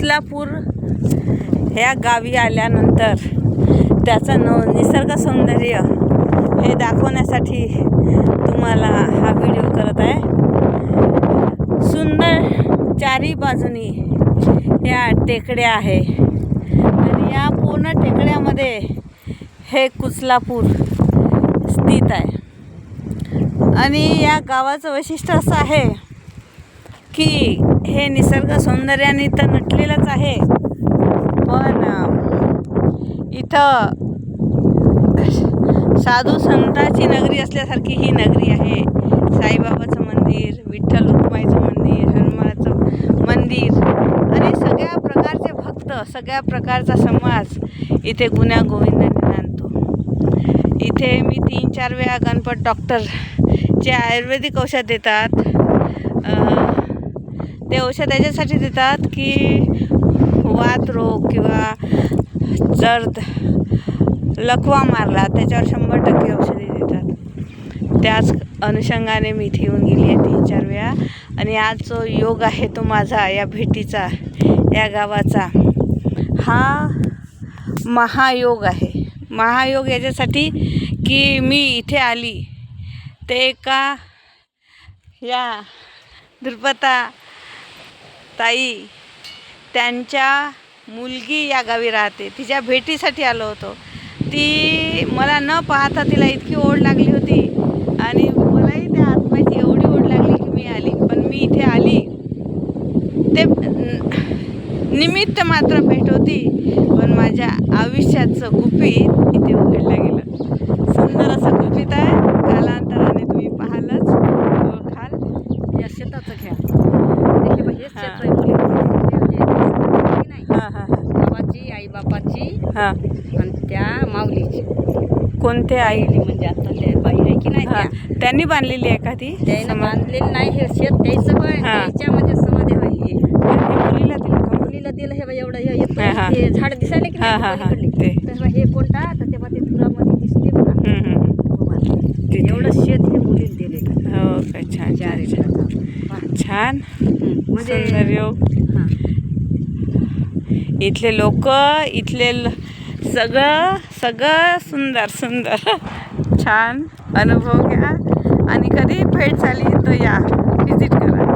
कुचलापूर ह्या गावी आल्यानंतर त्याचं निसर्ग सौंदर्य हे दाखवण्यासाठी तुम्हाला हा व्हिडिओ करत आहे। सुंदर चारी बाजूनी या टेकड्या आहे आणि या पूर्ण टेकड्यामध्ये हे कुचलापूर स्थित आहे। आणि या गावाचं वैशिष्ट्य असं आहे की हे निसर्ग सौंदर्याने तर नटलेलंच आहे, पण इथं साधू संतांची नगरी असल्यासारखी ही नगरी आहे। साईबाबाचं मंदिर, विठ्ठल रुक्माईचं मंदिर, हनुमानाचं मंदिर आणि सगळ्या प्रकारचे भक्त, सगळ्या प्रकारचा समाज इथे गुण्यागोविंदाने नांदतो। इथे मी 3-4 वेळा गणपत डॉक्टर जे आयुर्वेदिक औषध देतात, ते औषध याच्यासाठी देतात की वात रोग किंवा जर लकवा मारला त्याच्यावर 100% औषधी देतात। त्याच अनुषंगाने मी इथे येऊन गेली आहे 3-4 वेळा आणि आज जो योग आहे तो माझा या भेटीचा, या गावाचा हा महायोग आहे। महायोग याच्यासाठी की मी इथे आली ते एका या द्रुपदा ताई त्यांच्या मुलगी या गावी राहते, तिच्या भेटीसाठी आलो होतो। ती मला न पाहता तिला इतकी ओढ लागली होती आणि मलाही त्या आत्म्याची एवढी ओढ लागली की मी आली। पण मी इथे आली ते निमित्त मात्र भेट होती, पण माझ्या आयुष्याचं गुपित इथे उघडलं गेलं। सुंदर असं गुपित आहे, कालांतराने तुम्ही पाहालच, ओळखाल। या शेताचं घ्या, हे शेत आहे बाबाची, आई बापाची आणि त्या माऊलीची। कोणते आई म्हणजे आता त्या बाई आहे की नाही, त्यांनी बांधलेली आहे का ती? त्यानं बांधलेली नाही, हे शेत त्याचं पण त्याच्या म्हणजे समाधी आहे। मुलीला दिलं का? मुलीला दिलं हे एवढं हे झाड दिसायला की नाही, तर हे कोणता तर तेव्हा ते धुरामध्ये दिसते बघा, एवढं शेत हे मुलीला दिले। हो काय, छान छान म्हणजे योग। इथले लोक, इथले सगळं सुंदर छान अनुभव घ्या आणि कधी भेट झाली तर या, विजिट